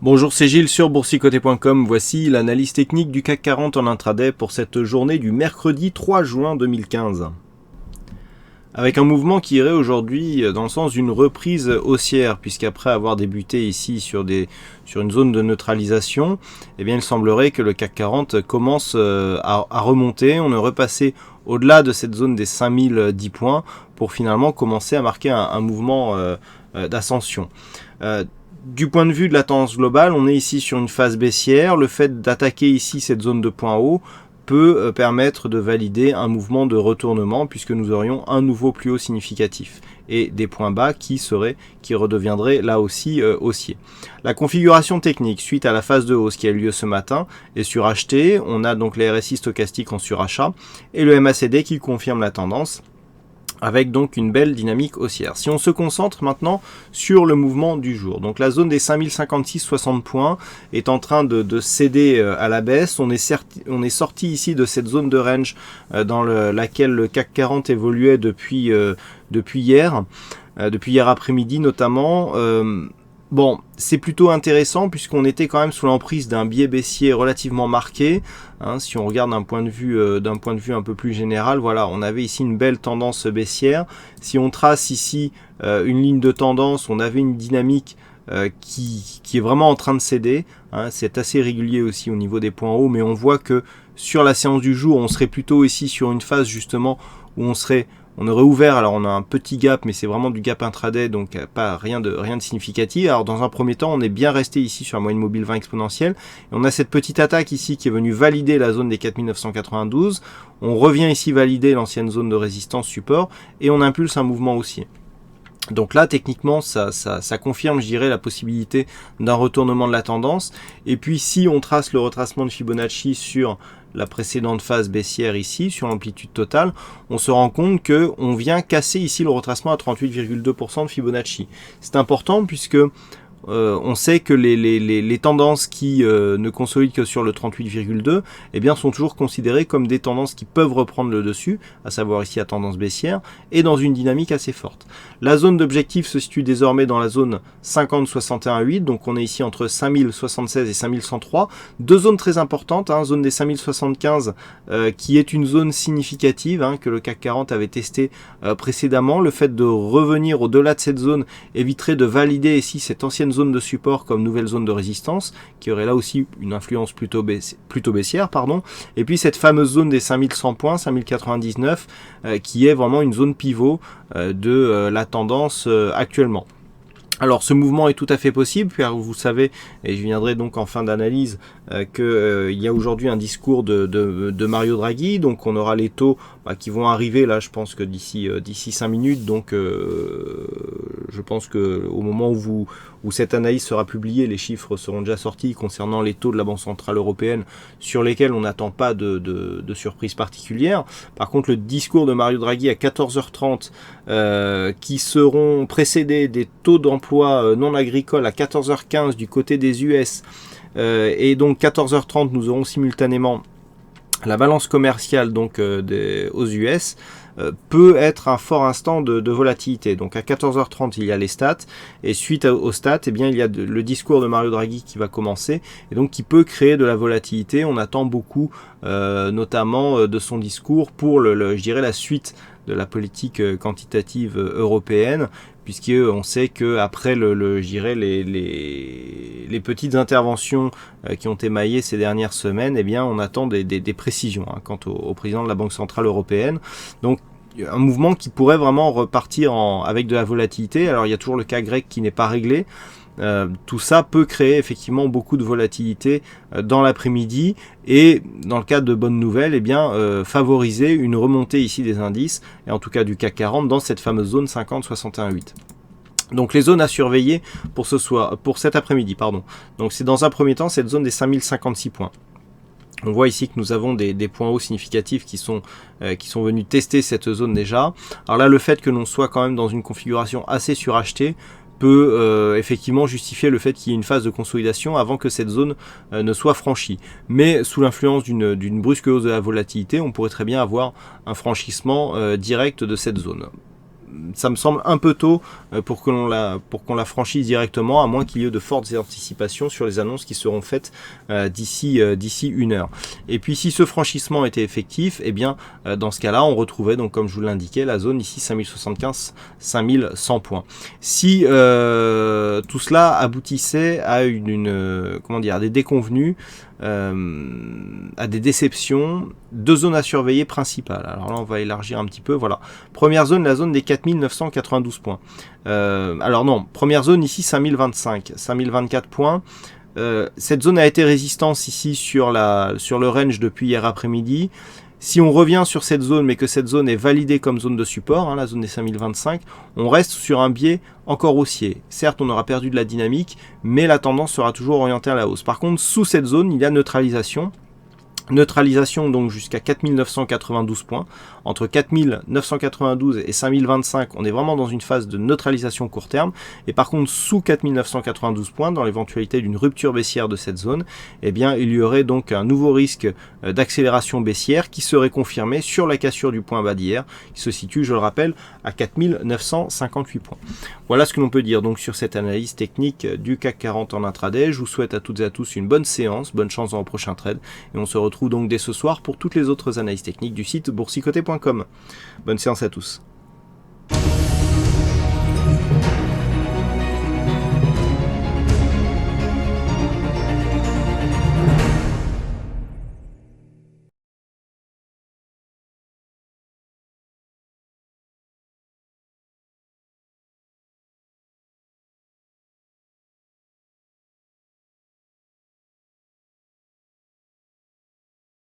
Bonjour, c'est Gilles sur boursicoté.com. Voici l'analyse technique du CAC 40 en intraday pour cette journée du mercredi 3 juin 2015. Avec un mouvement qui irait aujourd'hui dans le sens d'une reprise haussière, puisqu'après avoir débuté ici sur une zone de neutralisation, eh bien il semblerait que le CAC 40 commence à remonter. On est repassé au-delà de cette zone des 5010 points pour finalement commencer à marquer un mouvement d'ascension. Du point de vue de la tendance globale, on est ici sur une phase baissière. Le fait d'attaquer ici cette zone de point haut peut permettre de valider un mouvement de retournement puisque nous aurions un nouveau plus haut significatif et des points bas qui redeviendraient là aussi haussiers. La configuration technique suite à la phase de hausse qui a eu lieu ce matin est surachetée. On a donc les RSI stochastiques en surachat et le MACD qui confirme la tendance, avec donc une belle dynamique haussière. Si on se concentre maintenant sur le mouvement du jour, donc la zone des 5056-60 points est en train de céder à la baisse. On est sorti ici de cette zone de range dans laquelle le CAC 40 évoluait depuis hier après-midi notamment. Bon, c'est plutôt intéressant puisqu'on était quand même sous l'emprise d'un biais baissier relativement marqué. Si on regarde d'un point de vue un peu plus général, voilà, on avait ici une belle tendance baissière. Si on trace ici une ligne de tendance, on avait une dynamique qui est vraiment en train de céder. C'est assez régulier aussi au niveau des points hauts, mais on voit que sur la séance du jour, on serait plutôt ici sur une phase justement où on aurait ouvert, alors on a un petit gap, mais c'est vraiment du gap intraday, donc pas rien de significatif. Alors dans un premier temps, on est bien resté ici sur la moyenne mobile 20 exponentielle. Et on a cette petite attaque ici qui est venue valider la zone des 4992. On revient ici valider l'ancienne zone de résistance support et on impulse un mouvement haussier. Donc là, techniquement, ça confirme, je dirais, la possibilité d'un retournement de la tendance. Et puis, si on trace le retracement de Fibonacci sur la précédente phase baissière ici, sur l'amplitude totale, on se rend compte qu'on vient casser ici le retracement à 38,2% de Fibonacci. C'est important puisque on sait que les tendances qui ne consolident que sur le 38,2 eh bien sont toujours considérées comme des tendances qui peuvent reprendre le dessus, à savoir ici à tendance baissière, et dans une dynamique assez forte. La zone d'objectif se situe désormais dans la zone 50-61,8, donc on est ici entre 5076 et 5103, deux zones très importantes, zone des 5075 qui est une zone significative que le CAC 40 avait testé précédemment. Le fait de revenir au-delà de cette zone éviterait de valider ici cette ancienne zone de support comme nouvelle zone de résistance, qui aurait là aussi une influence plutôt baissière, et puis cette fameuse zone des 5100 points, 5099, qui est vraiment une zone pivot de la tendance actuellement. Alors ce mouvement est tout à fait possible, car vous savez, et je viendrai donc en fin d'analyse, qu'il y a aujourd'hui un discours de Mario Draghi, donc on aura les taux qui vont arriver là, je pense que d'ici 5 minutes, donc je pense que au moment où cette analyse sera publiée, les chiffres seront déjà sortis concernant les taux de la Banque Centrale Européenne, sur lesquels on n'attend pas de surprise particulière. Par contre, le discours de Mario Draghi à 14h30, qui seront précédés des taux d'emploi non agricoles à 14h15 du côté des US, et donc 14h30 nous aurons simultanément la balance commerciale donc aux US, peut être un fort instant de volatilité. Donc à 14h30 il y a les stats, et suite aux stats eh bien il y a le discours de Mario Draghi qui va commencer, et donc qui peut créer de la volatilité. On attend beaucoup notamment de son discours pour je dirais la suite de la politique quantitative européenne, puisqu'on sait qu'après je dirais les petites interventions qui ont émaillé ces dernières semaines, eh bien on attend des précisions quant au président de la Banque Centrale Européenne. Donc un mouvement qui pourrait vraiment repartir avec de la volatilité. Alors il y a toujours le cas grec qui n'est pas réglé. Tout ça peut créer effectivement beaucoup de volatilité dans l'après-midi, et dans le cadre de bonnes nouvelles, eh bien favoriser une remontée ici des indices, et en tout cas du CAC 40 dans cette fameuse zone 50-61,8. Donc les zones à surveiller pour cet après-midi, Donc c'est dans un premier temps cette zone des 5056 points. On voit ici que nous avons des points hauts significatifs qui sont venus tester cette zone déjà. Alors là, le fait que l'on soit quand même dans une configuration assez surachetée peut effectivement justifier le fait qu'il y ait une phase de consolidation avant que cette zone ne soit franchie. Mais sous l'influence d'une brusque hausse de la volatilité, on pourrait très bien avoir un franchissement direct de cette zone. ça me semble un peu tôt pour qu'on la franchisse directement, à moins qu'il y ait de fortes anticipations sur les annonces qui seront faites d'ici 1 heure. Et puis si ce franchissement était effectif, eh bien dans ce cas-là, on retrouvait, donc comme je vous l'indiquais, la zone ici 5075, 5100 points. Si tout cela aboutissait à comment dire, à des déconvenues, à des déceptions, 2 zones à surveiller principales. Alors là, on va élargir un petit peu. Voilà. Première zone, la zone des 4992 points. Alors non, première zone ici 5024 points. Cette zone a été résistance ici sur le range depuis hier après-midi. Si on revient sur cette zone, mais que cette zone est validée comme zone de support, la zone des 5025, on reste sur un biais encore haussier. Certes, on aura perdu de la dynamique, mais la tendance sera toujours orientée à la hausse. Par contre, sous cette zone, il y a neutralisation. Neutralisation donc jusqu'à 4992 points. Entre 4992 et 5025, on est vraiment dans une phase de neutralisation court terme. Et par contre, sous 4992 points, dans l'éventualité d'une rupture baissière de cette zone, eh bien, il y aurait donc un nouveau risque d'accélération baissière qui serait confirmé sur la cassure du point bas d'hier, qui se situe, je le rappelle, à 4958 points. Voilà ce que l'on peut dire donc sur cette analyse technique du CAC 40 en intraday. Je vous souhaite à toutes et à tous une bonne séance, bonne chance dans le prochain trade, et on se retrouve donc dès ce soir pour toutes les autres analyses techniques du site boursicoté.com. Bonne séance à tous.